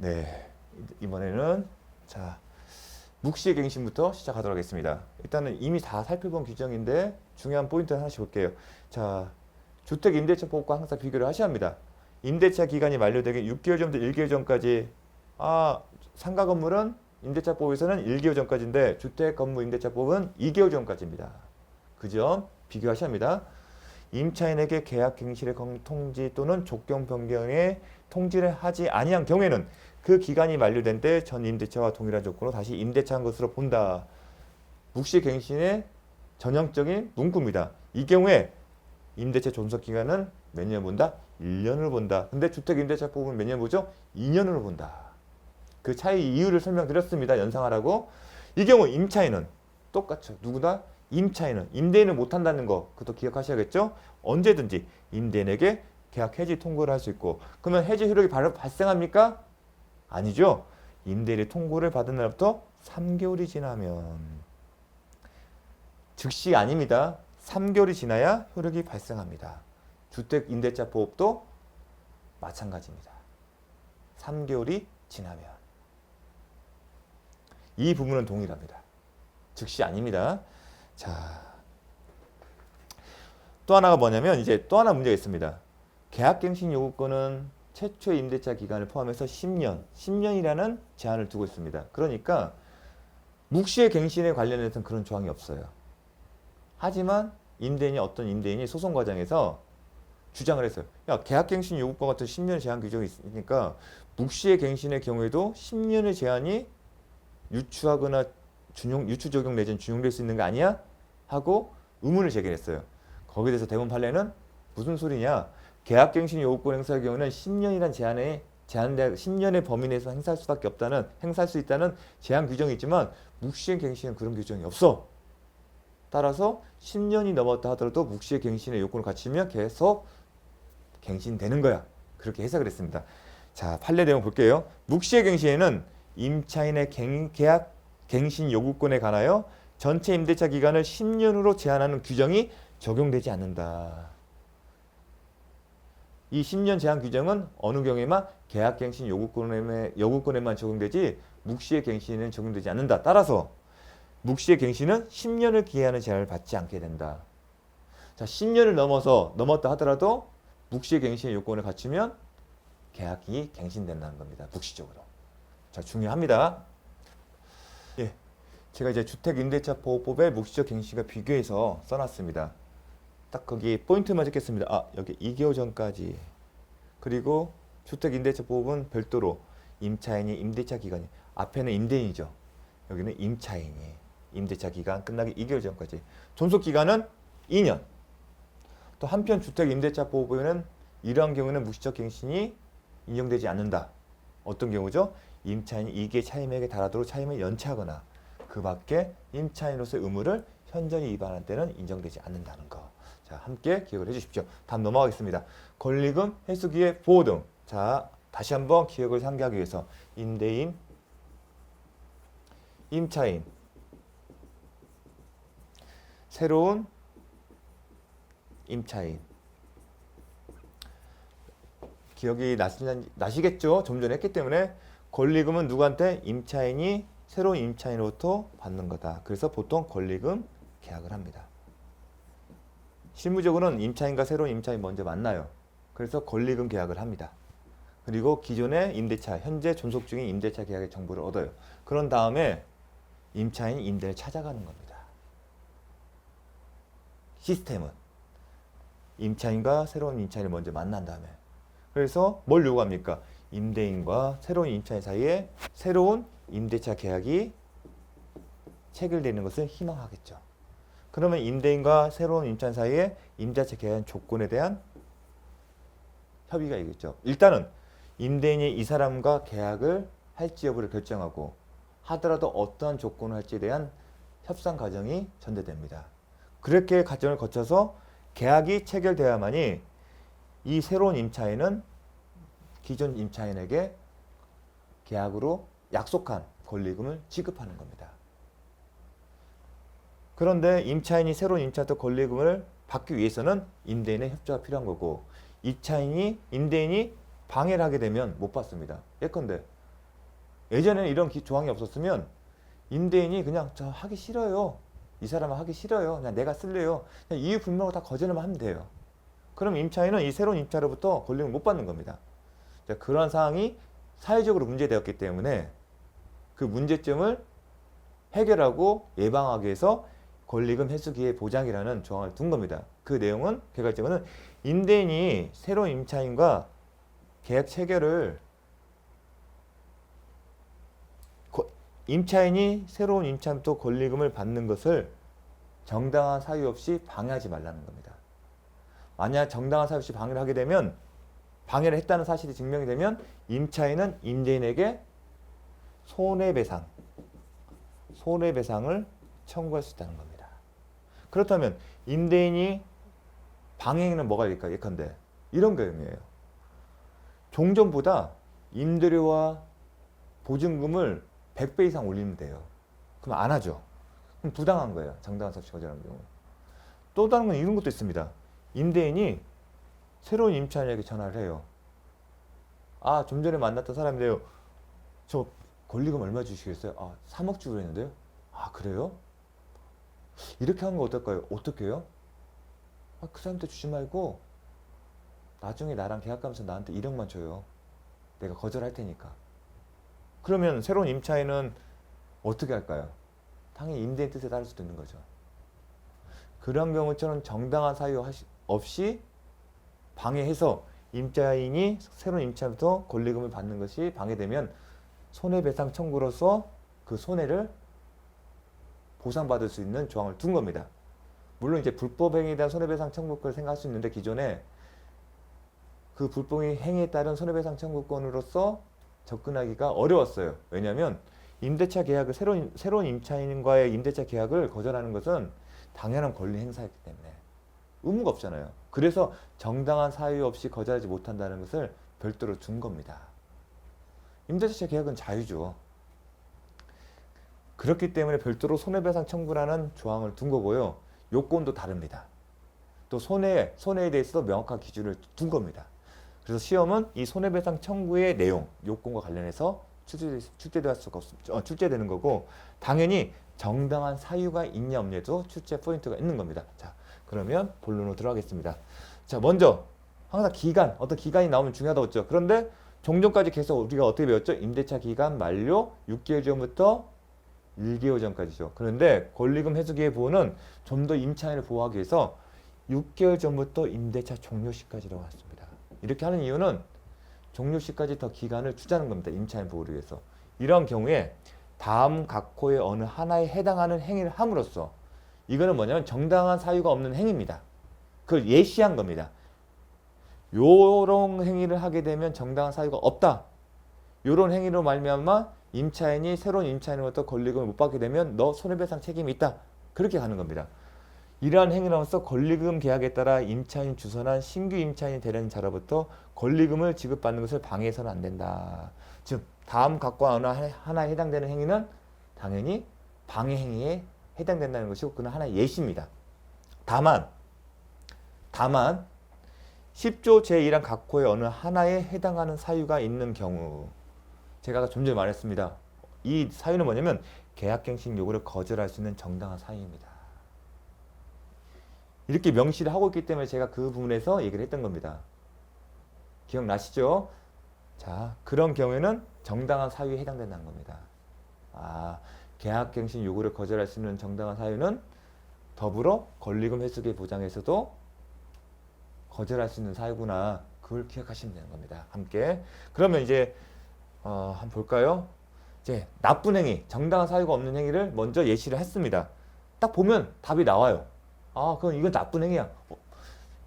네, 이번에는 자 묵시의 갱신부터 시작하도록 하겠습니다. 일단은 이미 다 살펴본 규정인데 중요한 포인트 하나씩 볼게요. 자, 주택 임대차 보호과 항상 비교를 하셔야 합니다. 임대차 기간이 만료되기 6개월 전부터 1개월 전까지 상가 건물은 임대차 보호에서는 1개월 전까지인데 주택 건물 임대차 보호는 2개월 전까지입니다. 그 점 비교하셔야 합니다. 임차인에게 계약 갱신의 통지 또는 조건 변경에 통지를 하지 아니한 경우에는 그 기간이 만료된 때 전 임대차와 동일한 조건으로 다시 임대차한 것으로 본다. 묵시 갱신의 전형적인 문구입니다. 이 경우에 임대차 존속 기간은 몇 년 본다? 1년으로 본다. 근데 주택 임대차 보호는 몇 년 보죠? 2년으로 본다. 그 차이 이유를 설명드렸습니다. 연상하라고. 이 경우 임차인은 똑같죠. 누구나 임차인은 임대인은 못한다는 거 그것도 기억하셔야겠죠. 언제든지 임대인에게 계약 해지 통고를 할 수 있고 그러면 해지 효력이 바로 발생합니까? 아니죠. 임대인이 통고를 받은 날부터 3개월이 지나면 즉시 아닙니다. 3개월이 지나야 효력이 발생합니다. 주택 임대차 보호법도 마찬가지입니다. 3개월이 지나면 이 부분은 동일합니다. 즉시 아닙니다. 자, 또 하나가 뭐냐면 이제 또 하나 문제가 있습니다. 계약갱신 요구권은 최초의 임대차 기간을 포함해서 10년이라는 제한을 두고 있습니다. 그러니까 묵시의 갱신에 관련해서는 그런 조항이 없어요. 하지만 어떤 임대인이 소송 과정에서 주장을 했어요. 야, 계약갱신 요구권 같은 10년의 제한 규정이 있으니까 묵시의 갱신의 경우에도 10년의 제한이 유추하거나 유추 적용 내지는 준용될 수 있는 거 아니야? 하고 의문을 제기했어요. 거기에 대해서 대법원 판례는 무슨 소리냐? 계약갱신 요구권 행사의 경우는 10년이란 제한된 10년의 범위 내에서 행사할 수 있다는 제한 규정이 있지만 묵시의 갱신은 그런 규정이 없어. 따라서 10년이 넘었다 하더라도 묵시의 갱신의 요건을 갖추면 계속 갱신되는 거야. 그렇게 해석을 했습니다. 자, 판례 내용 볼게요. 묵시의 갱신에는 임차인의 계약 갱신 요구권에 관하여 전체 임대차 기간을 10년으로 제한하는 규정이 적용되지 않는다. 이 10년 제한 규정은 어느 경우에만 계약 갱신 요구권에만 적용되지 묵시의 갱신에는 적용되지 않는다. 따라서 묵시의 갱신은 10년을 기해하는 제한을 받지 않게 된다. 자, 10년을 넘었다 하더라도 묵시의 갱신의 요건을 갖추면 계약이 갱신된다는 겁니다. 묵시적으로. 자, 중요합니다. 예, 제가 이제 주택임대차보호법의 묵시적 갱신과 비교해서 써놨습니다. 딱 거기 포인트만 찍겠습니다. 여기 2개월 전까지. 그리고 주택임대차보호법은 별도로 임차인이 임대차 기간이 앞에는 임대인이죠. 여기는 임차인이 임대차 기간 끝나기 2개월 전까지. 존속 기간은 2년. 또 한편 주택임대차보호법에는 이러한 경우는 묵시적 갱신이 인정되지 않는다. 어떤 경우죠? 임차인이 이게 차임액에 달하도록 차임을 연체하거나 그 밖에 임차인으로서의 의무를 현저히 위반할 때는 인정되지 않는다는 거. 자, 함께 기억을 해주십시오. 다음 넘어가겠습니다. 권리금, 해수기의 보호 등. 자, 다시 한번 기억을 상기하기 위해서 임대인, 임차인, 새로운 임차인. 기억이 나시겠죠? 좀 전에 했기 때문에 권리금은 누구한테? 임차인이 새로운 임차인으로부터 받는 거다. 그래서 보통 권리금 계약을 합니다. 실무적으로는 임차인과 새로운 임차인이 먼저 만나요. 그래서 권리금 계약을 합니다. 그리고 기존의 임대차, 현재 존속 중인 임대차 계약의 정보를 얻어요. 그런 다음에 임차인이 임대를 찾아가는 겁니다. 시스템은 임차인과 새로운 임차인을 먼저 만난 다음에 그래서 뭘 요구합니까? 임대인과 새로운 임차인 사이에 새로운 임대차 계약이 체결되는 것을 희망하겠죠. 그러면 임대인과 새로운 임차인 사이에 임대차 계약 조건에 대한 협의가 있겠죠. 일단은 임대인이 이 사람과 계약을 할지 여부를 결정하고 하더라도 어떠한 조건을 할지에 대한 협상 과정이 전개됩니다. 그렇게 과정을 거쳐서 계약이 체결되어야만이 이 새로운 임차인은 기존 임차인에게 계약으로 약속한 권리금을 지급하는 겁니다. 그런데 임차인이 새로운 임차인한테 권리금을 받기 위해서는 임대인의 협조가 필요한 거고 임대인이 방해를 하게 되면 못 받습니다. 예컨대 예전에는 이런 조항이 없었으면 임대인이 그냥 저 하기 싫어요. 이 사람은 하기 싫어요. 그냥 내가 쓸래요. 그냥 이유 불명으로 다 거절만 하면 돼요. 그럼 임차인은 이 새로운 임차로부터 권리금을 못 받는 겁니다. 자, 그러한 사항이 사회적으로 문제되었기 때문에 그 문제점을 해결하고 예방하기 위해서 권리금 회수기회 보장이라는 조항을 둔 겁니다. 그 내용은 개괄적으로는 임대인이 새로운 임차인과 계약 체결을 임차인이 새로운 임차인부터 권리금을 받는 것을 정당한 사유 없이 방해하지 말라는 겁니다. 만약 정당한 사유 없이 방해를 하게 되면 방해를 했다는 사실이 증명이 되면 임차인은 임대인에게 손해배상을 청구할 수 있다는 겁니다. 그렇다면 임대인이 방해행위는 뭐가 될까? 예컨대 이런 경우예요. 종전보다 임대료와 보증금을 100배 이상 올리면 돼요. 그럼 안 하죠. 그럼 부당한 거예요. 정당한 사유 없이 거절하는 경우. 또 다른 건 이런 것도 있습니다. 임대인이 새로운 임차인에게 전화를 해요. 아, 좀 전에 만났던 사람인데요. 저 권리금 얼마 주시겠어요? 아, 3억 주기로 했는데요. 아, 그래요? 이렇게 하는 거 어떨까요? 어떻게 해요? 아, 그 사람한테 주지 말고 나중에 나랑 계약하면서 나한테 1억만 줘요. 내가 거절할 테니까. 그러면 새로운 임차인은 어떻게 할까요? 당연히 임대인 뜻에 따를 수도 있는 거죠. 그런 경우처럼 정당한 사유 없이 방해해서 임차인이 새로운 임차인부터 권리금을 받는 것이 방해되면 손해배상 청구로서 그 손해를 보상받을 수 있는 조항을 둔 겁니다. 물론 이제 불법행위에 대한 손해배상 청구권을 생각할 수 있는데 기존에 그 불법행위에 따른 손해배상 청구권으로서 접근하기가 어려웠어요. 왜냐하면 임대차 계약을 새로운 임차인과의 임대차 계약을 거절하는 것은 당연한 권리 행사였기 때문에 의무가 없잖아요. 그래서 정당한 사유 없이 거절하지 못한다는 것을 별도로 준 겁니다. 임대차 계약은 자유죠. 그렇기 때문에 별도로 손해배상 청구라는 조항을 둔 거고요. 요건도 다릅니다. 또 손해에 대해서도 명확한 기준을 둔 겁니다. 그래서 시험은 이 손해배상 청구의 내용, 요건과 관련해서 출제되는 거고 당연히 정당한 사유가 있냐 없냐도 출제 포인트가 있는 겁니다. 자, 그러면 본론으로 들어가겠습니다. 자, 먼저 항상 어떤 기간이 나오면 중요하다고 했죠. 그런데 종전까지 계속 우리가 어떻게 배웠죠? 임대차 기간 만료 6개월 전부터 1개월 전까지죠. 그런데 권리금 회수기회 보호는 좀 더 임차인을 보호하기 위해서 6개월 전부터 임대차 종료 시까지라고 했습니다. 이렇게 하는 이유는 종료 시까지 더 기간을 주자는 겁니다. 임차인 보호를 위해서. 이런 경우에 다음 각호의 어느 하나에 해당하는 행위를 함으로써 이거는 뭐냐면 정당한 사유가 없는 행위입니다. 그걸 예시한 겁니다. 요런 행위를 하게 되면 정당한 사유가 없다. 요런 행위로 말미암아 임차인이 새로운 임차인으로부터 권리금을 못 받게 되면 너 손해배상 책임이 있다. 그렇게 가는 겁니다. 이러한 행위로서 권리금 계약에 따라 임차인 주선한 신규 임차인이 되는 자로부터 권리금을 지급받는 것을 방해해서는 안 된다. 즉 다음 각과 어느 하나에 해당되는 행위는 당연히 방해 행위에 해당된다는 것이고 그는 하나의 예시입니다. 다만 10조 제1항 각호의 어느 하나에 해당하는 사유가 있는 경우 제가 아까 좀 전에 말했습니다. 이 사유는 뭐냐면 계약갱신 요구를 거절할 수 있는 정당한 사유입니다. 이렇게 명시를 하고 있기 때문에 제가 그 부분에서 얘기를 했던 겁니다. 기억나시죠? 자, 그런 경우에는 정당한 사유에 해당된다는 겁니다. 아, 계약갱신 요구를 거절할 수 있는 정당한 사유는 더불어 권리금 회수기회 보장에서도 거절할 수 있는 사유구나. 그걸 기억하시면 되는 겁니다. 함께. 그러면 이제 한번 볼까요? 이제 나쁜 행위, 정당한 사유가 없는 행위를 먼저 예시를 했습니다. 딱 보면 답이 나와요. 아, 그건 이건 나쁜 행위야.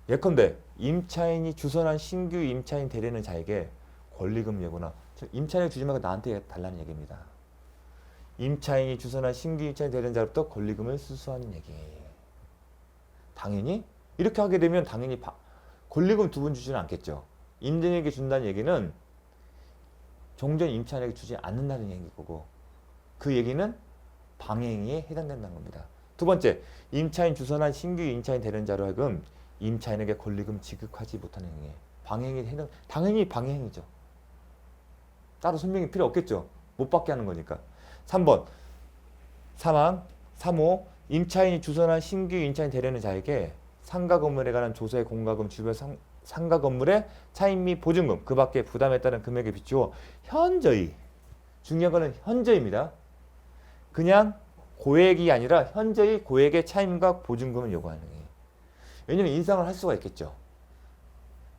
예컨대 임차인이 주선한 신규 임차인 되려는 자에게 권리금 예고나 임차인을 주지 말고 나한테 달라는 얘기입니다. 임차인이 주선한 신규 임차인 되려는 자로부터 권리금을 수수하는 얘기. 당연히 이렇게 하게 되면 당연히 권리금 두 번 주지는 않겠죠. 임대인에게 준다는 얘기는 종전 임차인에게 주지 않는다는 얘기일 거고 그 얘기는 방해행위에 해당된다는 겁니다. 두 번째, 임차인 주선한 신규 임차인 되는 자로 하여금 임차인에게 권리금 지급하지 못하는 행위. 방해행위에 해당, 당연히 방해행위죠. 따로 설명이 필요 없겠죠. 못 받게 하는 거니까. 3번 사망. 3호 임차인이 주선한 신규 임차인 되려는 자에게 상가 건물에 관한 조세 공과금 주변 상가 건물의 차임 및 보증금 그 밖에 부담에 따른 금액에 비추어 현저히 중요한 거는 현저히입니다. 그냥 고액이 아니라 현저히 고액의 차임과 보증금을 요구하는 거예요. 왜냐면 인상을 할 수가 있겠죠.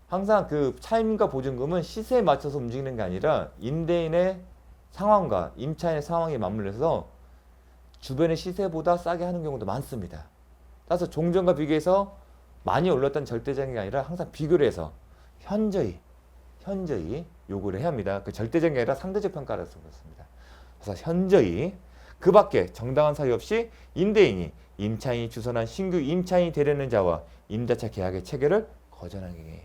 항상 그 차임과 보증금은 시세에 맞춰서 움직이는 게 아니라 임대인의 상황과 임차인의 상황에 맞물려서 주변의 시세보다 싸게 하는 경우도 많습니다. 따라서 종전과 비교해서 많이 올랐다는 절대적인 게 아니라 항상 비교를 해서 현저히 요구를 해야 합니다. 그 절대적인 게 아니라 상대적 평가라서 그렇습니다. 그래서 현저히 그 밖에 정당한 사유 없이 임대인이 임차인이 주선한 신규 임차인이 되려는 자와 임대차 계약의 체결을 거절하는 게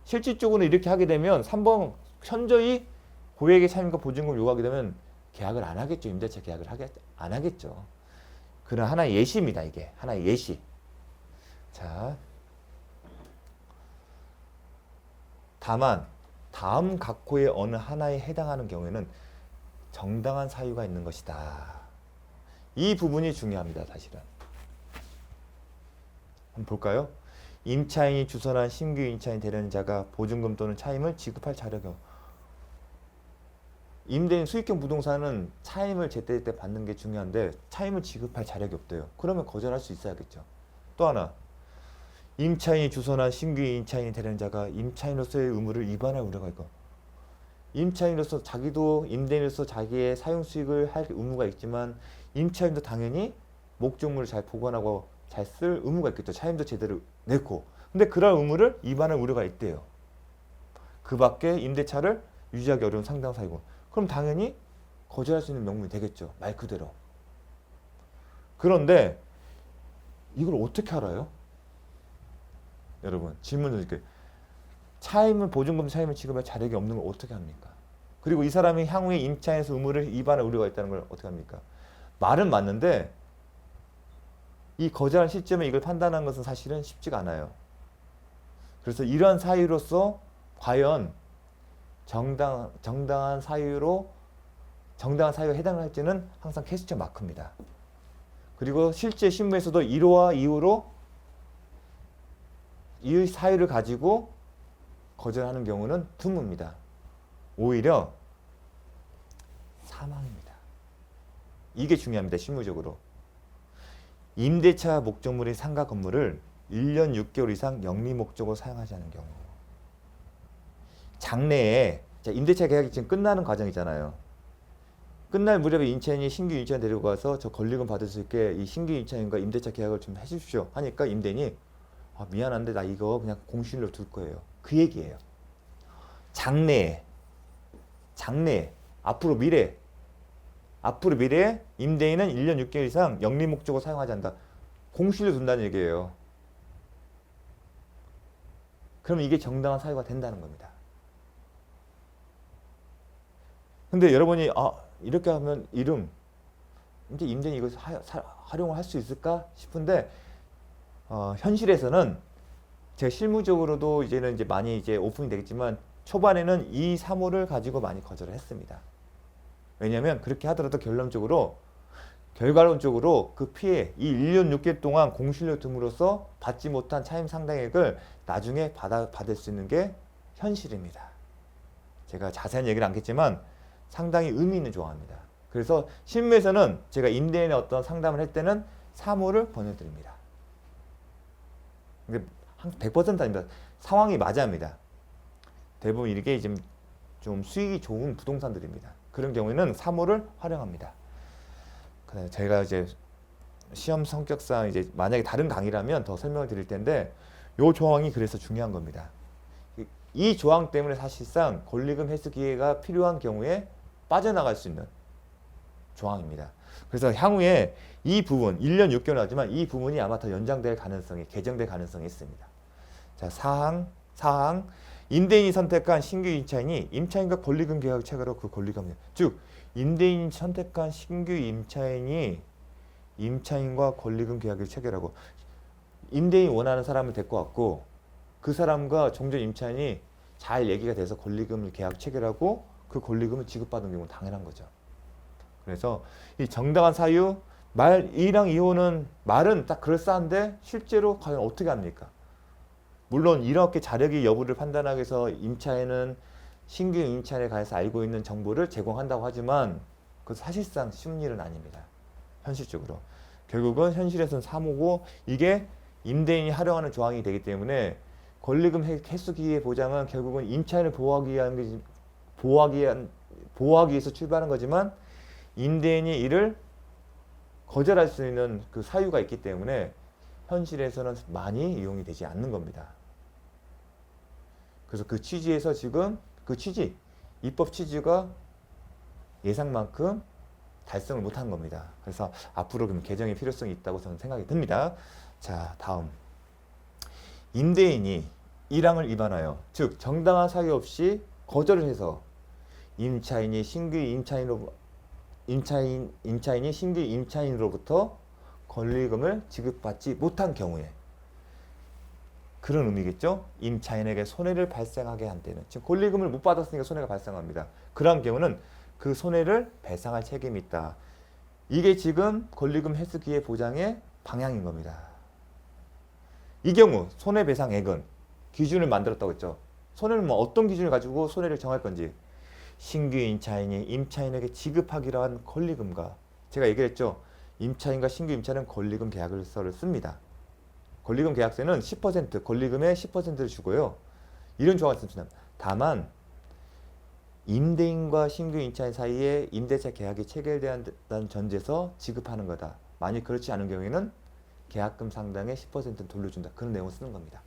실질적으로 이렇게 하게 되면 3번 현저히 고액의 차임과 보증금을 요구하게 되면 계약을 안 하겠죠. 임대차 계약을 안 하겠죠. 그런 하나의 예시입니다. 이게 하나의 예시. 자, 다만 다음 각호의 어느 하나에 해당하는 경우에는 정당한 사유가 있는 것이다. 이 부분이 중요합니다. 사실은. 한번 볼까요? 임차인이 주선한 신규 임차인 되려는 자가 보증금 또는 차임을 지급할 자력이 임대인 수익형 부동산은 차임을 제때제때 받는 게 중요한데 차임을 지급할 자력이 없대요. 그러면 거절할 수 있어야겠죠. 또 하나 임차인이 주선한 신규 임차인이 되려는 자가 임차인으로서의 의무를 위반할 우려가 있고 임차인으로서 자기도 임대인으로서 자기의 사용 수익을 할 의무가 있지만 임차인도 당연히 목적물을 잘 보관하고 잘 쓸 의무가 있겠죠. 차임도 제대로 내고 근데 그런 의무를 위반할 우려가 있대요. 그 밖에 임대차를 유지하기 어려운 상당 사유고 그럼 당연히 거절할 수 있는 명분이 되겠죠. 말 그대로. 그런데 이걸 어떻게 알아요? 여러분 질문 드릴게요. 차임을 보증금 차임을 지급할 자력이 없는 걸 어떻게 합니까? 그리고 이 사람이 향후에 임차인에서 의무를 위반할 우려가 있다는 걸 어떻게 합니까? 말은 맞는데 이 거절한 시점에 이걸 판단하는 것은 사실은 쉽지가 않아요. 그래서 이러한 사유로서 과연 정당한 사유에 해당을 할지는 항상 퀘스천 마크입니다. 그리고 실제 신문에서도 1호와 2호로 이 사유를 가지고 거절하는 경우는 드뭅니다. 오히려 사망입니다. 이게 중요합니다. 실무적으로. 임대차 목적물인 상가 건물을 1년 6개월 이상 영리 목적으로 사용하지 않은 경우 장래에 임대차 계약이 지금 끝나는 과정이잖아요. 끝날 무렵에 임차인이 신규 임차인 데리고 가서 저 권리금 받을 수 있게 이 신규 임차인과 임대차 계약을 좀 해주십시오 하니까 임대인이 미안한데 나 이거 그냥 공실로 둘 거예요. 그 얘기예요. 장래에 앞으로 미래에 임대인은 1년 6개월 이상 영리 목적으로 사용하지 않는다. 공실로 둔다는 얘기예요. 그럼 이게 정당한 사유가 된다는 겁니다. 근데 여러분이 이렇게 하면 이제 임대인이 이걸 활용을 할 수 있을까 싶은데 현실에서는 제가 실무적으로도 이제 많이 오픈이 되겠지만 초반에는 이 3호를 가지고 많이 거절을 했습니다. 왜냐하면 그렇게 하더라도 결과론적으로 그 피해 이 1년 6개월 동안 공실로 둠으로써 받지 못한 차임 상당액을 나중에 받을 수 있는 게 현실입니다. 제가 자세한 얘기를 않겠지만 상당히 의미 있는 조항입니다. 그래서 실무에서는 제가 임대인의 어떤 상담을 할 때는 3호를 권해드립니다. 근데 100% 아닙니다. 상황이 맞아야 합니다. 대부분 이게 좀 수익이 좋은 부동산들입니다. 그런 경우에는 3호를 활용합니다. 제가 시험 성격상 만약에 다른 강의라면 더 설명을 드릴 텐데 이 조항이 그래서 중요한 겁니다. 이 조항 때문에 사실상 권리금 회수 기회가 필요한 경우에 빠져나갈 수 있는 조항입니다. 그래서 향후에 이 부분 1년 6개월 하지만 이 부분이 아마 더 개정될 가능성이 있습니다. 자, 사항 임대인이 선택한 신규 임차인이 임차인과 권리금 계약을 체결하고 그 권리금 즉 임대인이 선택한 신규 임차인이 임차인과 권리금 계약을 체결하고 임대인이 원하는 사람을 데리고 왔고 그 사람과 종전 임차인이 잘 얘기가 돼서 권리금을 계약 체결하고 그 권리금을 지급받은 경우는 당연한 거죠. 그래서 이 정당한 사유, 말 2랑 2호는 말은 딱 그럴싸한데 실제로 과연 어떻게 합니까? 물론 이렇게 자력의 여부를 판단하기 위해서 임차인은 신규 임차인에 관해서 알고 있는 정보를 제공한다고 하지만 그 사실상 쉬운 일은 아닙니다. 현실적으로. 결국은 현실에서는 사모고 이게 임대인이 활용하는 조항이 되기 때문에 권리금 횟수기의 보장은 결국은 임차인을 보호하기 위해서 출발한 거지만 임대인이 이를 거절할 수 있는 그 사유가 있기 때문에 현실에서는 많이 이용이 되지 않는 겁니다. 그래서 그 취지에서 지금 그 취지, 입법 취지가 예상만큼 달성을 못한 겁니다. 그래서 앞으로 그럼 개정의 필요성이 있다고 저는 생각이 듭니다. 자, 다음. 임대인이 1항을 위반하여, 즉 정당한 사유 없이 거절을 해서 임차인이 신규 임차인으로부터 권리금을 지급받지 못한 경우에, 그런 의미겠죠. 임차인에게 손해를 발생하게 한 때는, 지금 권리금을 못 받았으니까 손해가 발생합니다. 그러한 경우는 그 손해를 배상할 책임이 있다. 이게 지금 권리금 횟수기의 보장의 방향인 겁니다. 이 경우 손해배상액은 기준을 만들었다고 했죠. 손해는 뭐 어떤 기준을 가지고 손해를 정할 건지, 신규 임차인이 임차인에게 지급하기로 한 권리금과, 제가 얘기했죠. 임차인과 신규 임차인은 권리금 계약서를 씁니다. 권리금 계약서는 10%, 권리금의 10%를 주고요. 이런 조항을 씁니다. 다만 임대인과 신규 임차인 사이에 임대차 계약이 체결된다는 전제에서 지급하는 거다. 만약 그렇지 않은 경우에는 계약금 상당의 10%는 돌려준다. 그런 내용을 쓰는 겁니다.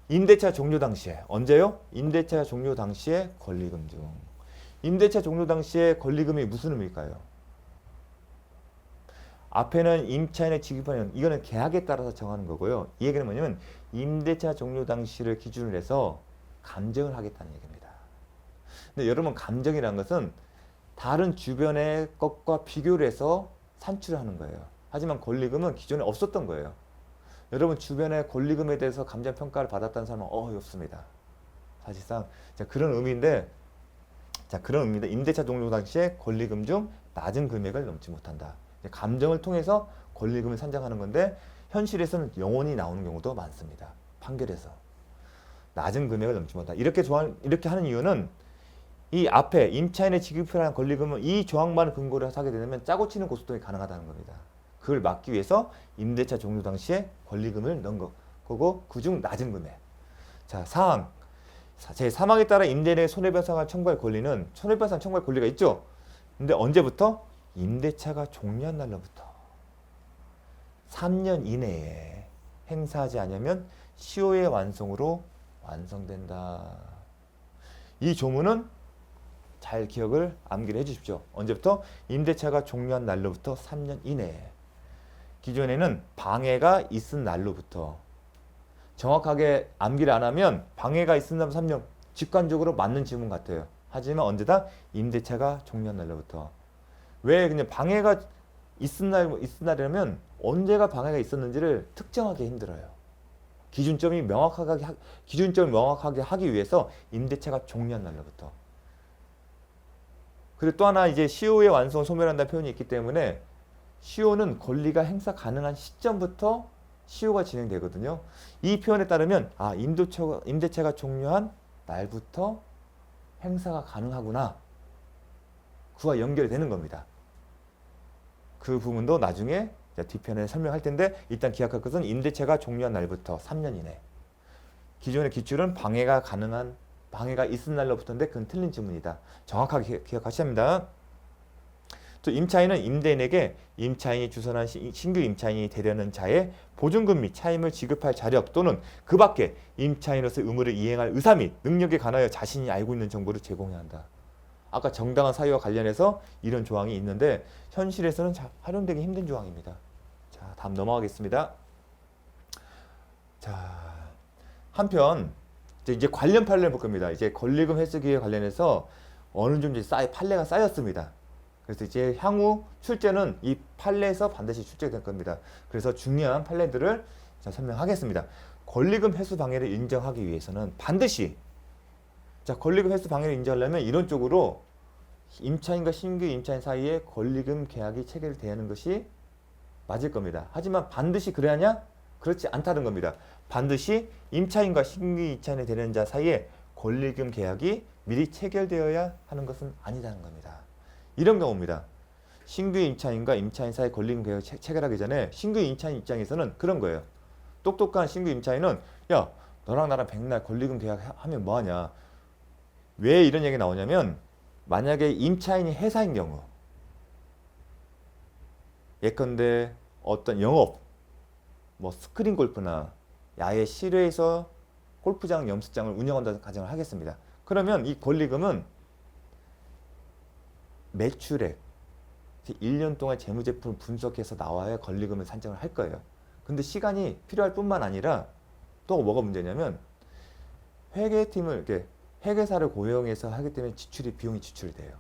임대차 종료 당시에, 언제요? 임대차 종료 당시에 권리금 중. 임대차 종료 당시에 권리금이 무슨 의미일까요? 앞에는 임차인의 지급하는, 이거는 계약에 따라서 정하는 거고요. 이 얘기는 뭐냐면 임대차 종료 당시를 기준으로 해서 감정을 하겠다는 얘기입니다. 근데 여러분, 감정이라는 것은 다른 주변의 것과 비교를 해서 산출하는 거예요. 하지만 권리금은 기존에 없었던 거예요. 여러분, 주변의 권리금에 대해서 감정평가를 받았다는 사람은 없습니다. 사실상 그런 의미인데, 그런 의미인데 임대차 종료 당시에 권리금 중 낮은 금액을 넘지 못한다. 감정을 통해서 권리금을 산정하는 건데 현실에서는 영원히 나오는 경우도 많습니다. 판결에서 낮은 금액을 넘지 못한다. 이렇게 하는 이유는 이 앞에 임차인의 지급을 한 권리금은 이 조항만을 근거로 하게 되면 짜고 치는 고소동이 가능하다는 겁니다. 그걸 막기 위해서 임대차 종료 당시에 권리금을 넣은 거고, 그중 낮은 금액. 자, 사항. 제3항에 따라 임대인에게 손해배상을 청구할 권리는, 손해배상 청구할 권리가 있죠. 근데 언제부터? 임대차가 종료한 날로부터 3년 이내에 행사하지 않으면 시효의 완성으로 완성된다. 이 조문은 잘 기억을 암기를 해주십시오. 언제부터? 임대차가 종료한 날로부터 3년 이내에. 기존에는 방해가 있은 날로부터. 정확하게 암기를 안 하면 방해가 있은 날 3년, 직관적으로 맞는 지문 같아요. 하지만 언제다? 임대차가 종료한 날로부터. 왜 그냥 방해가 있은 날이라면 언제가 방해가 있었는지를 특정하기 힘들어요. 기준점을 명확하게 하기 위해서 임대차가 종료한 날로부터. 그리고 또 하나, 이제 시효의 완성을 소멸한다는 표현이 있기 때문에 시효는 권리가 행사 가능한 시점부터 시효가 진행되거든요. 이 표현에 따르면 임대차가 종료한 날부터 행사가 가능하구나. 그와 연결이 되는 겁니다. 그 부분도 나중에 뒤편에 설명할 텐데, 일단 기억할 것은 임대차가 종료한 날부터 3년 이내. 기존의 기출은 방해가 있은 날로부터인데 그건 틀린 지문이다. 정확하게 기억하셔야 합니다. 또 임차인은 임대인에게 임차인이 주선한 신규 임차인이 되려는 자의 보증금 및 차임을 지급할 자력 또는 그 밖에 임차인으로서의 의무를 이행할 의사 및 능력에 관하여 자신이 알고 있는 정보를 제공해야 한다. 아까 정당한 사유와 관련해서 이런 조항이 있는데 현실에서는 활용되기 힘든 조항입니다. 자, 다음 넘어가겠습니다. 자, 한편 이제 관련 판례를 볼 겁니다. 이제 권리금 횟수기에 관련해서 어느 정도 판례가 쌓였습니다. 그래서 이제 향후 출제는 이 판례에서 반드시 출제될 겁니다. 그래서 중요한 판례들을 설명하겠습니다. 권리금 회수 방해를 인정하기 위해서는 반드시 자, 권리금 횟수 방해를 인정하려면 이론적으로 임차인과 신규 임차인 사이에 권리금 계약이 체결되는 것이 맞을 겁니다. 하지만 반드시 그래야 하냐? 그렇지 않다는 겁니다. 반드시 임차인과 신규 임차인의 대리자 사이에 권리금 계약이 미리 체결되어야 하는 것은 아니다는 겁니다. 이런 경우입니다. 신규 임차인과 임차인 사이 권리금 계약을 체결하기 전에 신규 임차인 입장에서는 그런 거예요. 똑똑한 신규 임차인은 야, 너랑 나랑 백날 권리금 계약하면 뭐하냐. 왜 이런 얘기 나오냐면 만약에 임차인이 회사인 경우 예컨대 어떤 영업 뭐 스크린 골프나 야외 실외에서 골프장, 염습장을 운영한다는 가정을 하겠습니다. 그러면 이 권리금은 매출액 1년 동안 재무제품을 분석해서 나와야 권리금을 산정을 할 거예요. 근데 시간이 필요할 뿐만 아니라 또 뭐가 문제냐면 회계팀을 이렇게 회계사를 고용해서 하기 때문에 비용이 지출이 돼요.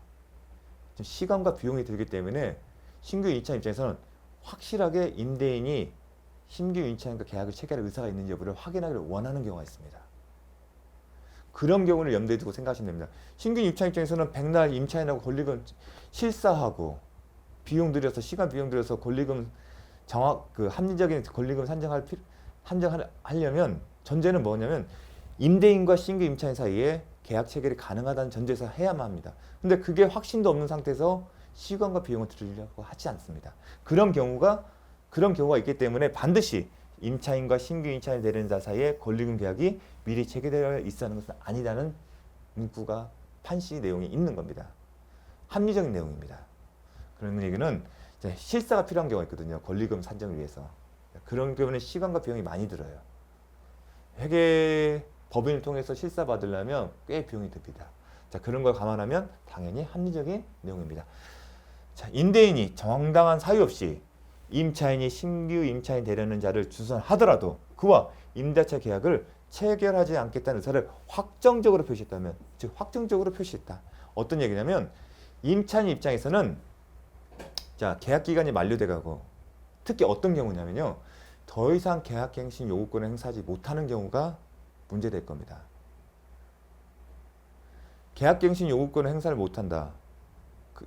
시간과 비용이 들기 때문에 신규 임차인 입장에서는 확실하게 임대인이 신규 임차인과 계약을 체결할 의사가 있는지 여부를 확인하기를 원하는 경우가 있습니다. 그런 경우를 염두에 두고 생각하시면 됩니다. 신규 임차인 입장에서는 백날 임차인하고 권리금 실사하고 비용 들여서 시간 비용 들여서 권리금 합리적인 권리금 산정하려면 전제는 뭐냐면 임대인과 신규 임차인 사이에 계약 체결이 가능하다는 전제에서 해야만 합니다. 근데 그게 확신도 없는 상태에서 시간과 비용을 들이려고 하지 않습니다. 그런 경우가 있기 때문에 반드시 임차인과 신규 임차인 대리자 사이에 권리금 계약이 미리 체결되어 있어야 하는 것은 아니라는 문구가 판시 내용이 있는 겁니다. 합리적인 내용입니다. 그런 얘기는 실사가 필요한 경우가 있거든요. 권리금 산정을 위해서. 그런 경우는 시간과 비용이 많이 들어요. 회계 법인을 통해서 실사 받으려면 꽤 비용이 듭니다. 자, 그런 걸 감안하면 당연히 합리적인 내용입니다. 자, 임대인이 정당한 사유 없이 임차인이 신규 임차인 되려는 자를 주선하더라도 그와 임대차 계약을 체결하지 않겠다는 의사를 확정적으로 표시했다면, 즉 확정적으로 표시했다. 어떤 얘기냐면 임차인 입장에서는 자, 계약 기간이 만료돼가고 특히 어떤 경우냐면요, 더 이상 계약갱신 요구권을 행사하지 못하는 경우가 문제될 겁니다. 계약갱신 요구권을 행사를 못한다.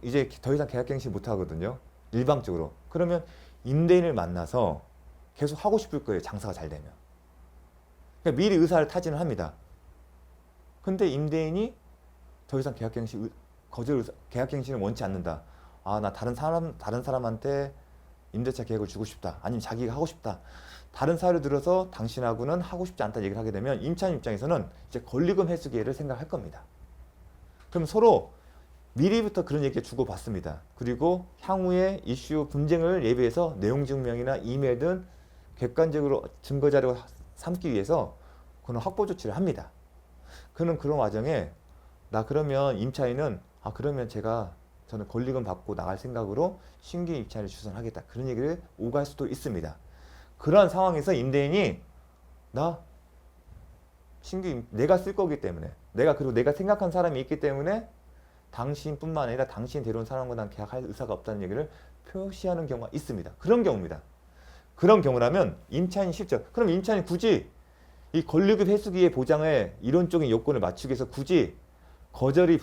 이제 더 이상 계약갱신 못하거든요. 일방적으로. 그러면 임대인을 만나서 계속 하고 싶을 거예요. 장사가 잘 되면. 그러니까 미리 의사를 타진을 합니다. 근데 임대인이 더 이상 계약갱신을 원치 않는다. 아, 나 다른 사람한테 임대차 계약을 주고 싶다. 아니면 자기가 하고 싶다. 다른 사유를 들어서 당신하고는 하고 싶지 않다는 얘기를 하게 되면 임차인 입장에서는 이제 권리금 회수 기회를 생각할 겁니다. 그럼 서로 미리부터 그런 얘기 주고받습니다. 그리고 향후에 이슈 분쟁을 예비해서 내용 증명이나 이메일 등 객관적으로 증거 자료 삼기 위해서 그런 확보 조치를 합니다. 그런 과정에 그러면 임차인은 그러면 저는 권리금 받고 나갈 생각으로 신규 임차인을 추선하겠다. 그런 얘기를 오갈 수도 있습니다. 그러한 상황에서 임대인이 내가 쓸 거기 때문에 그리고 내가 생각한 사람이 있기 때문에 당신뿐만 아니라 당신 데려온 사람과 난 계약할 의사가 없다는 얘기를 표시하는 경우가 있습니다. 그런 경우입니다. 그런 경우라면 임차인이 실적. 그럼 임차인이 굳이 이 권리금 회수기의 보장에 이론적인 요건을 맞추기 위해서 굳이 거절이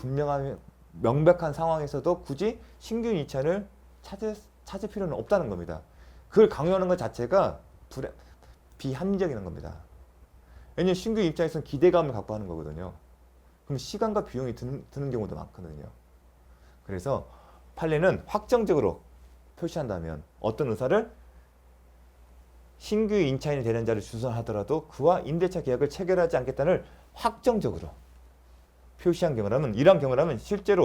명백한 상황에서도 굳이 신규 임차인을 찾을 필요는 없다는 겁니다. 그걸 강요하는 것 자체가 비합리적인 겁니다. 왜냐하면 신규 입장에서는 기대감을 갖고 하는 거거든요. 그럼 시간과 비용이 드는 경우도 많거든요. 그래서 판례는 확정적으로 표시한다면 어떤 의사를 신규 임차인이 되는 자를 주선하더라도 그와 임대차 계약을 체결하지 않겠다는 확정적으로 표시한 경우라면, 이러한 경우라면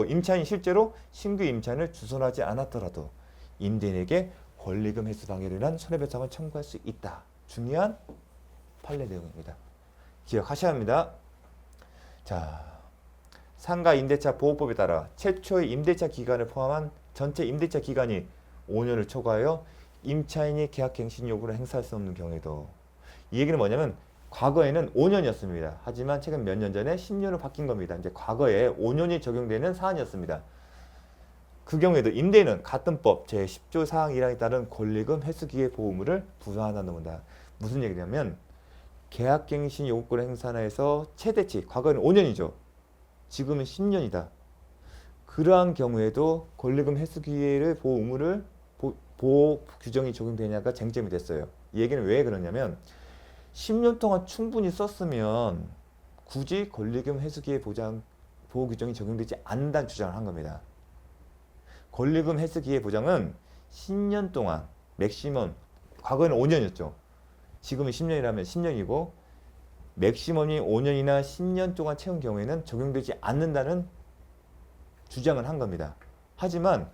임차인이 실제로 신규 임차인을 주선하지 않았더라도 임대인에게 권리금 회수 방해를 위한 손해배상을 청구할 수 있다. 중요한 판례 내용입니다. 기억하셔야 합니다. 자, 상가 임대차 보호법에 따라 최초의 임대차 기간을 포함한 전체 임대차 기간이 5년을 초과하여 임차인이 계약갱신 요구를 행사할 수 없는 경우에도, 이 얘기는 뭐냐면 과거에는 5년이었습니다. 하지만 최근 몇 년 전에 10년으로 바뀐 겁니다. 이제 과거에 5년이 적용되는 사안이었습니다. 그 경우에도 임대인은 같은 법 제10조 사항 1항에 따른 권리금 회수기회 보호물을 부과한다는 겁니다. 무슨 얘기냐면 계약갱신 요구권 행사에서 최대치, 과거에는 5년이죠. 지금은 10년이다. 그러한 경우에도 권리금 회수 기회를 보호 의무를 보호 규정이 적용되냐가 쟁점이 됐어요. 이 얘기는 왜 그러냐면 10년 동안 충분히 썼으면 굳이 권리금 회수 기회 보호 규정이 적용되지 않는다는 주장을 한 겁니다. 권리금 회수 기회 보장은 10년 동안 맥시멈, 과거에는 5년이었죠. 지금은 10년이라면 10년이고 맥시멈이 5년이나 10년 동안 채운 경우에는 적용되지 않는다는 주장을 한 겁니다. 하지만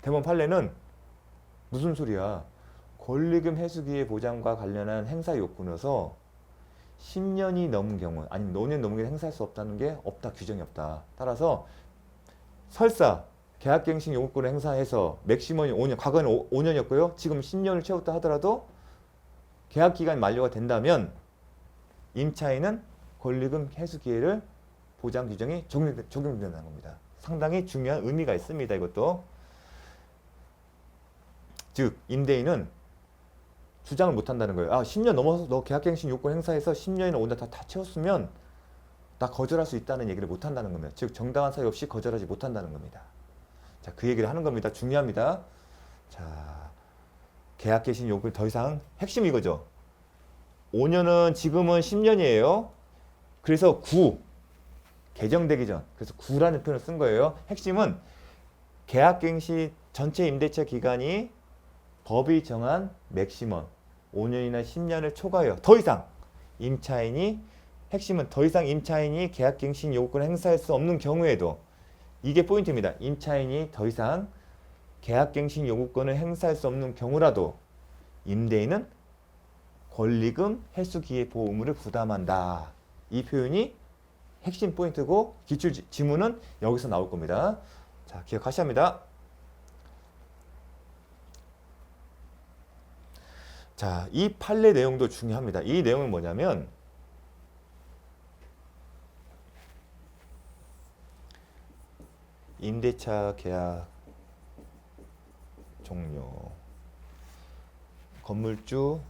대법원 판례는 무슨 소리야? 권리금 회수 기회 보장과 관련한 행사 요건에서 10년이 넘은 경우 아니면 5년 넘은 경우 행사할 수 없다는 게 없다. 규정이 없다. 따라서 설사 계약갱신 요구권을 행사해서 맥시멈이 5년, 과거에는 5년이었고요. 지금 10년을 채웠다 하더라도 계약기간이 만료가 된다면 임차인은 권리금 회수 기회를 보장 규정이 적용된다는 겁니다. 상당히 중요한 의미가 있습니다. 이것도. 즉 임대인은 주장을 못한다는 거예요. 10년 넘어서 너 계약갱신 요건 행사해서 10년이나 5년 다 채웠으면 나 거절할 수 있다는 얘기를 못한다는 겁니다. 즉 정당한 사유 없이 거절하지 못한다는 겁니다. 자, 그 얘기를 하는 겁니다. 중요합니다. 자, 계약갱신 요건 더 이상 핵심 이거죠. 5년은 지금은 10년이에요. 그래서 9 개정되기 전, 그래서 9라는 표현을 쓴 거예요. 핵심은 계약갱신 전체 임대차 기간이 법이 정한 맥시멈 5년이나 10년을 초과해요. 더 이상 임차인이 핵심은 더 이상 임차인이 계약갱신 요구권을 행사할 수 없는 경우에도 이게 포인트입니다. 임차인이 더 이상 계약갱신 요구권을 행사할 수 없는 경우라도 임대인은 권리금 회수 기회 보호 의무를 부담한다. 이 표현이 핵심 포인트고 기출 지문은 여기서 나올 겁니다. 자, 기억하셔야 합니다. 자, 이 판례 내용도 중요합니다. 이 내용은 뭐냐면 임대차 계약 종료, 건물주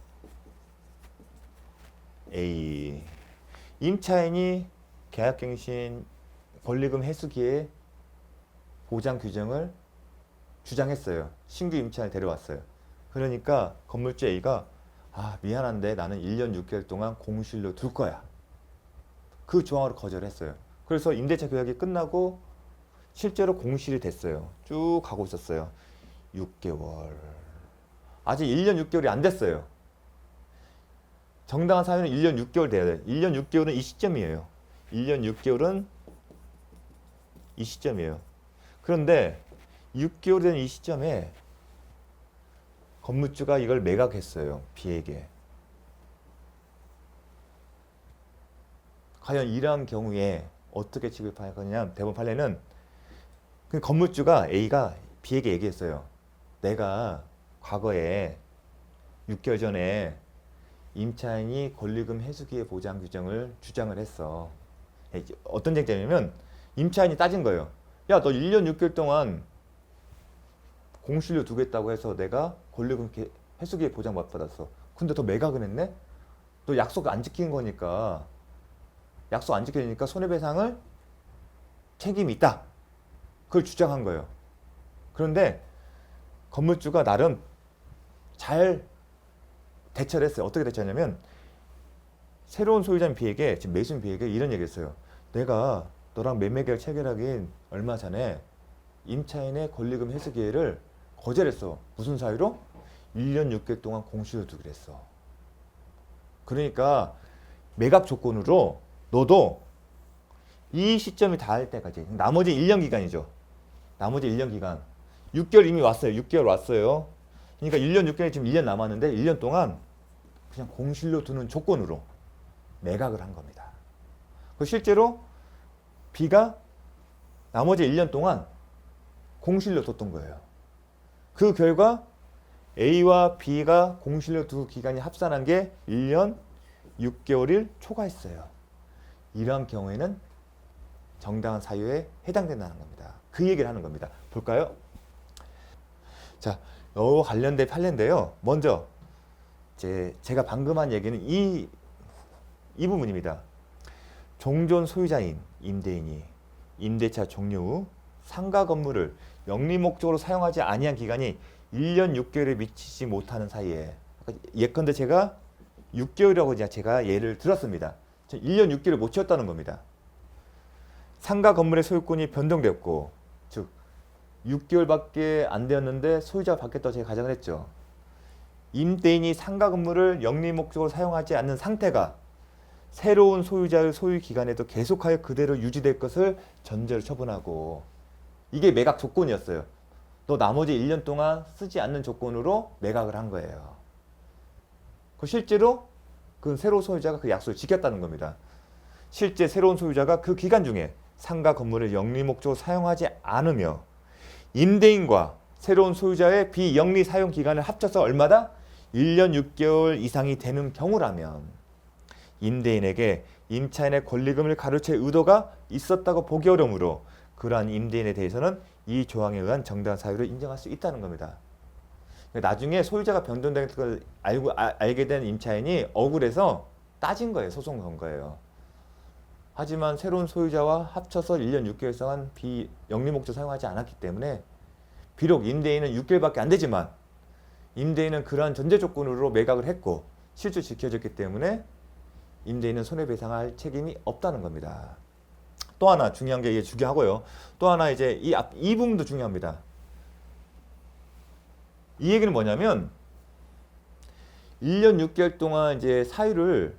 A, 임차인이 계약갱신 권리금 회수 기회 보장 규정을 주장했어요. 신규 임차인을 데려왔어요. 그러니까 건물주 A가 미안한데 나는 1년 6개월 동안 공실로 둘 거야. 그 조항으로 거절했어요. 그래서 임대차 계약이 끝나고 실제로 공실이 됐어요. 쭉 가고 있었어요. 6개월. 아직 1년 6개월이 안 됐어요. 정당한 사유는 1년 6개월 돼야 돼요. 1년 6개월은 이 시점이에요. 1년 6개월은 이 시점이에요. 그런데 6개월 된 이 시점에 건물주가 이걸 매각했어요. B에게. 과연 이러한 경우에 어떻게 취급할 거냐? 대법원 판례는 그 건물주가 A가 B에게 얘기했어요. 내가 과거에 6개월 전에 임차인이 권리금 회수 기회 보장 규정을 주장을 했어. 어떤 쟁점이냐면 임차인이 따진 거예요. 야, 너 1년 6개월 동안 공실료 두겠다고 해서 내가 권리금 회수 기회 보장 못 받았어. 근데 너 매각은 했네? 너 약속 안 지킨 거니까 약속 안 지키니까 손해배상을 책임이 있다. 그걸 주장한 거예요. 그런데 건물주가 나름 잘 대처를 했어요. 어떻게 대처했냐면 새로운 소유자인 B에게, 지금 매수인 B에게 이런 얘기를 했어요. 내가 너랑 매매계약 체결하기 얼마 전에 임차인의 권리금 회수 기회를 거절했어. 무슨 사유로? 1년 6개월 동안 공실로 두기로 했어. 그러니까 매각 조건으로 너도 이 시점이 닿을 때까지, 나머지 1년 기간이죠. 나머지 1년 기간. 6개월 이미 왔어요. 6개월 왔어요. 그러니까 1년 6개월이 지금 1년 남았는데 1년 동안 그냥 공실로 두는 조건으로 매각을 한 겁니다. 실제로 B가 나머지 1년 동안 공실로 뒀던 거예요. 그 결과 A와 B가 공실로 두 기간이 합산한 게 1년 6개월을 초과했어요. 이러한 경우에는 정당한 사유에 해당된다는 겁니다. 그 얘기를 하는 겁니다. 볼까요? 자, 이와 관련된 판례인데요. 먼저 제가 방금 한 얘기는 이 부분입니다. 종전 소유자인 임대인이 임대차 종료 후 상가 건물을 영리 목적으로 사용하지 아니한 기간이 1년 6개월에 미치지 못하는 사이에, 예컨대 제가 6개월이라고 제가 예를 들었습니다. 1년 6개월을 못 채웠다는 겁니다. 상가 건물의 소유권이 변동됐고, 즉 6개월밖에 안 되었는데 소유자가 바뀌었다고 제가 가정을 했죠. 임대인이 상가 건물을 영리 목적으로 사용하지 않는 상태가 새로운 소유자의 소유 기간에도 계속하여 그대로 유지될 것을 전제로 처분하고, 이게 매각 조건이었어요. 너 나머지 1년 동안 쓰지 않는 조건으로 매각을 한 거예요. 실제로 그 새로운 소유자가 그 약속을 지켰다는 겁니다. 실제 새로운 소유자가 그 기간 중에 상가 건물을 영리 목적으로 사용하지 않으며 임대인과 새로운 소유자의 비영리 사용 기간을 합쳐서 얼마다? 1년 6개월 이상이 되는 경우라면 임대인에게 임차인의 권리금을 가로챌 의도가 있었다고 보기 어려우므로 그러한 임대인에 대해서는 이 조항에 의한 정당한 사유를 인정할 수 있다는 겁니다. 나중에 소유자가 변동된 걸 알게 된 임차인이 억울해서 따진 거예요. 소송 건 거예요. 하지만 새로운 소유자와 합쳐서 1년 6개월 동안 비영리 목적 사용하지 않았기 때문에 비록 임대인은 6개월밖에 안 되지만 임대인은 그러한 전제 조건으로 매각을 했고 실제 지켜졌기 때문에 임대인은 손해배상할 책임이 없다는 겁니다. 또 하나 중요한 게 이게 중요하고요. 또 하나 이제 이 부분도 중요합니다. 이 얘기는 뭐냐면 1년 6개월 동안 이제 사유를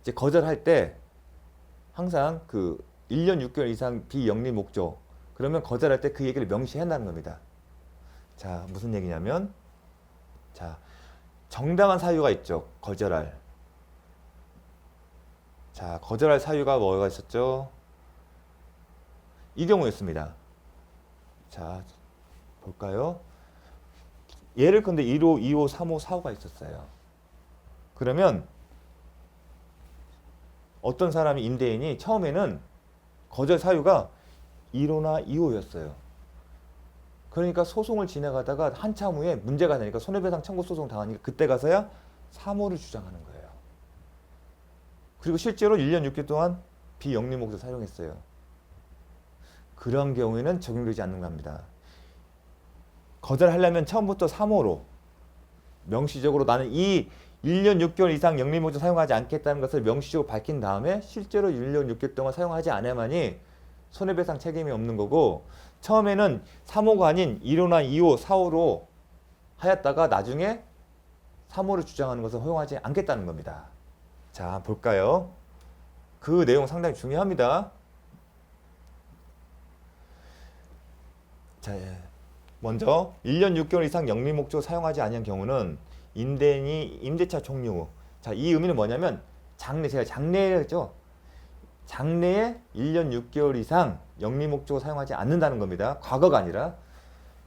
이제 거절할 때 항상 그 1년 6개월 이상 비영리 목적, 그러면 거절할 때 그 얘기를 명시해야 한다는 겁니다. 자, 무슨 얘기냐면, 자, 정당한 사유가 있죠. 거절할. 자, 거절할 사유가 뭐가 있었죠? 이 경우였습니다. 자, 볼까요? 예를컨대 1호, 2호, 3호, 4호가 있었어요. 그러면 어떤 사람이 임대인이 처음에는 거절 사유가 1호나 2호였어요. 그러니까 소송을 진행하다가 한참 후에 문제가 되니까 손해배상 청구 소송 당하니까 그때 가서야 3호를 주장하는 거예요. 그리고 실제로 1년 6개월 동안 비영리 목적 사용했어요. 그런 경우에는 적용되지 않는 겁니다. 거절하려면 처음부터 3호로 명시적으로 나는 이 1년 6개월 이상 영리 목적 사용하지 않겠다는 것을 명시적으로 밝힌 다음에 실제로 1년 6개월 동안 사용하지 않아야만이 손해배상 책임이 없는 거고, 처음에는 3호가 아닌 1호나 2호, 4호로 하였다가 나중에 3호를 주장하는 것을 허용하지 않겠다는 겁니다. 자, 볼까요? 그 내용 상당히 중요합니다. 자, 먼저 1년 6개월 이상 영리 목적으로 사용하지 않은 경우는 임대인이 임대차 종료 후, 자, 이 의미는 뭐냐면 제가 장래에 했죠. 장래에 1년 6개월 이상 영리 목적으로 사용하지 않는다는 겁니다. 과거가 아니라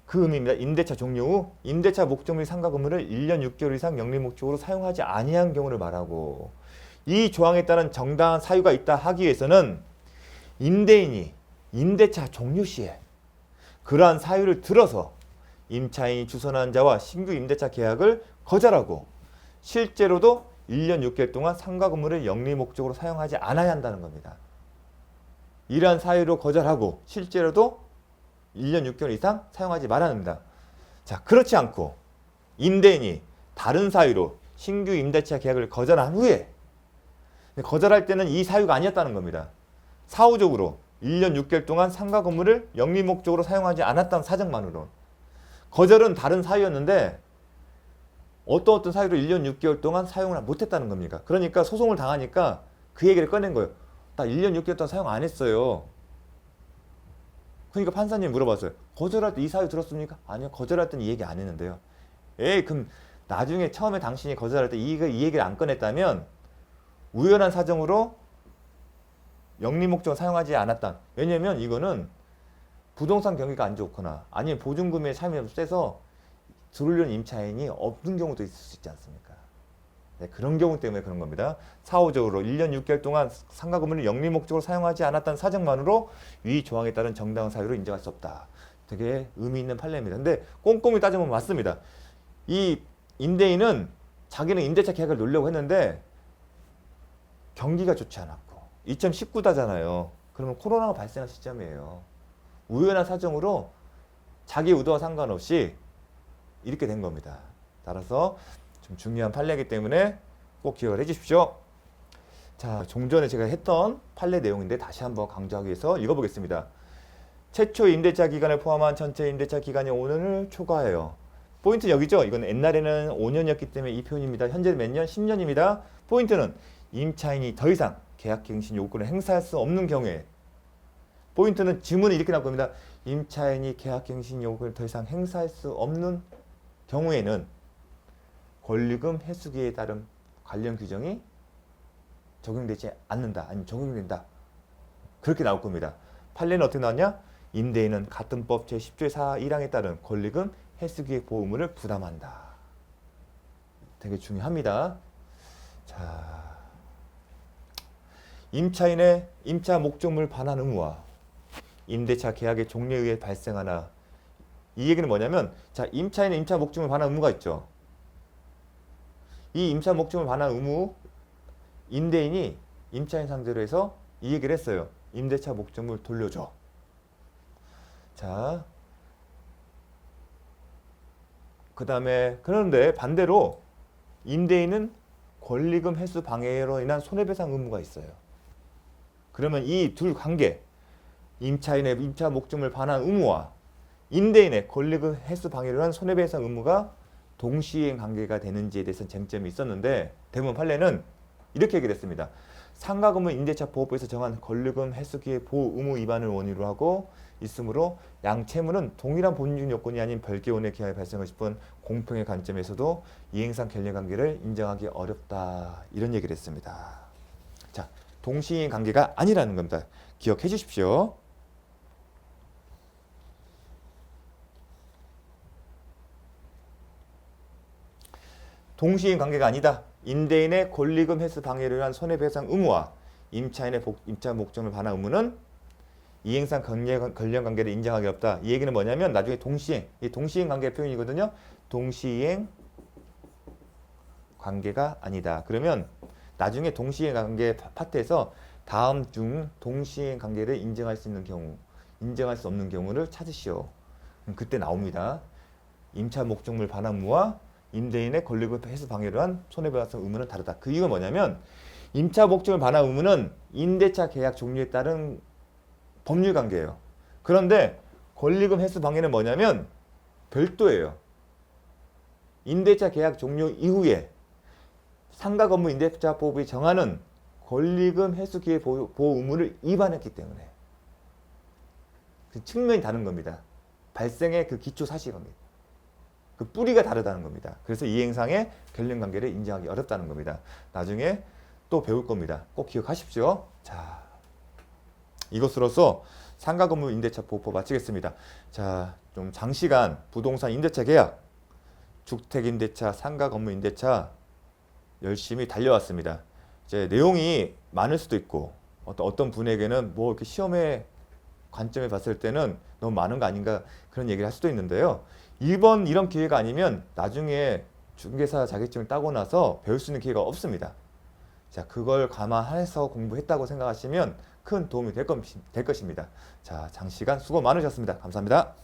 그 의미입니다. 임대차 종료 후 임대차 목적 및 상가 건물을 1년 6개월 이상 영리 목적으로 사용하지 아니한 경우를 말하고, 이 조항에 따른 정당한 사유가 있다 하기 위해서는 임대인이 임대차 종료 시에 그러한 사유를 들어서 임차인이 주선한 자와 신규 임대차 계약을 거절하고 실제로도 1년 6개월 동안 상가 건물을 영리 목적으로 사용하지 않아야 한다는 겁니다. 이러한 사유로 거절하고 실제로도 1년 6개월 이상 사용하지 말아야 합니다. 자, 그렇지 않고 임대인이 다른 사유로 신규 임대차 계약을 거절한 후에, 거절할 때는 이 사유가 아니었다는 겁니다. 사후적으로 1년 6개월 동안 상가 건물을 영리 목적으로 사용하지 않았다는 사정만으로, 거절은 다른 사유였는데 어떤 사유로 1년 6개월 동안 사용을 못했다는 겁니까? 그러니까 소송을 당하니까 그 얘기를 꺼낸 거예요. 나 1년 6개월 동안 사용 안 했어요. 그러니까 판사님 물어봤어요. 거절할 때 이 사유 들었습니까? 아니요, 거절할 때는 이 얘기 안 했는데요. 그럼 나중에 처음에 당신이 거절할 때 이 얘기를 안 꺼냈다면 우연한 사정으로 영리 목적으로 사용하지 않았다. 왜냐면 이거는 부동산 경기가 안 좋거나 아니면 보증금의 차임이 세서 들어오려는 임차인이 없는 경우도 있을 수 있지 않습니까? 네, 그런 경우 때문에 그런 겁니다. 사후적으로 1년 6개월 동안 상가 건물을 영리 목적으로 사용하지 않았다는 사정만으로 위 조항에 따른 정당한 사유로 인정할 수 없다. 되게 의미 있는 판례입니다. 근데 꼼꼼히 따져보면 맞습니다. 이 임대인은 자기는 임대차 계약을 놓으려고 했는데 경기가 좋지 않았고 2019다잖아요. 그러면 코로나가 발생한 시점이에요. 우연한 사정으로 자기 의도와 상관없이 이렇게 된 겁니다. 따라서 좀 중요한 판례이기 때문에 꼭 기억을 해 주십시오. 자, 종전에 제가 했던 판례 내용인데 다시 한번 강조하기 위해서 읽어보겠습니다. 최초 임대차 기간을 포함한 전체 임대차 기간이 5년을 초과해요. 포인트 여기죠? 이건 옛날에는 5년이었기 때문에 이 표현입니다. 현재 몇 년? 10년입니다. 포인트는 임차인이 더 이상 계약갱신 요구권을 행사할 수 없는 경우에, 포인트는 지문이 이렇게 나올 겁니다. 임차인이 계약갱신 요구를 더 이상 행사할 수 없는 경우에는 권리금 회수기에 따른 관련 규정이 적용되지 않는다. 아니면 적용된다. 그렇게 나올 겁니다. 판례는 어떻게 나왔냐? 임대인은 같은 법 제10조의 4.1항에 따른 권리금 회수기의 보호 의무를 부담한다. 되게 중요합니다. 자, 임차인의 임차 목적물 반환 의무와 임대차 계약의 종료에 의해 발생하나, 이 얘기는 뭐냐면, 자, 임차인의 임차 목적물 반환 의무가 있죠. 이 임차 목적물 반환 의무, 임대인이 임차인 상대로 해서 이 얘기를 했어요. 임대차 목적물 돌려줘. 자, 그 다음에 그런데 반대로 임대인은 권리금 회수 방해로 인한 손해배상 의무가 있어요. 그러면 이 둘 관계, 임차인의 임차 목적물 반환 의무와 임대인의 권리금 회수 방해로 인한 손해배상 의무가 동시행 관계가 되는지에 대해서는 쟁점이 있었는데, 대부분 판례는 이렇게 얘기를 했습니다. 상가건물 임대차 보호법에서 정한 권리금 회수기의 보호 의무 위반을 원인으로 하고 있으므로 양 채무는 동일한 본인중 요건이 아닌 별개원의 기하에 발생할 뿐 공평의 관점에서도 이행상 권리관계를 인정하기 어렵다. 이런 얘기를 했습니다. 자, 동시행 관계가 아니라는 겁니다. 기억해 주십시오. 동시행 관계가 아니다. 임대인의 권리금 회수 방해를 위한 손해배상 의무와 임차인의 임차 목적물 반환 의무는 이행상 관련 관계를 인정하기 어렵다. 이 얘기는 뭐냐면 나중에 동시행, 이 동시행 관계 표현이거든요. 동시행 관계가 아니다. 그러면 나중에 동시행 관계 파트에서 다음 중 동시행 관계를 인정할 수 있는 경우, 인정할 수 없는 경우를 찾으시오. 그때 나옵니다. 임차 목적물 반환 의무와 임대인의 권리금 회수 방해를 한 손해배상 의무는 다르다. 그 이유가 뭐냐면 임차 목적물 반환 의무는 임대차 계약 종료에 따른 법률 관계예요. 그런데 권리금 회수 방해는 뭐냐면 별도예요. 임대차 계약 종료 이후에 상가 건물 임대차 보호법이 정하는 권리금 회수 기회 보호 의무를 위반했기 때문에 그 측면이 다른 겁니다. 발생의 그 기초 사실관계, 그 뿌리가 다르다는 겁니다. 그래서 이행상의 관련 관계를 인정하기 어렵다는 겁니다. 나중에 또 배울 겁니다. 꼭 기억하십시오. 자, 이것으로서 상가 건물 임대차 보호법 마치겠습니다. 자, 좀 장시간 부동산 임대차 계약, 주택 임대차, 상가 건물 임대차 열심히 달려왔습니다. 이제 내용이 많을 수도 있고 어떤 분에게는 뭐 이렇게 시험의 관점에 봤을 때는 너무 많은 거 아닌가 그런 얘기를 할 수도 있는데요. 이번 이런 기회가 아니면 나중에 중개사 자격증을 따고 나서 배울 수 있는 기회가 없습니다. 자, 그걸 감안해서 공부했다고 생각하시면 큰 도움이 될 것입니다. 자, 장시간 수고 많으셨습니다. 감사합니다.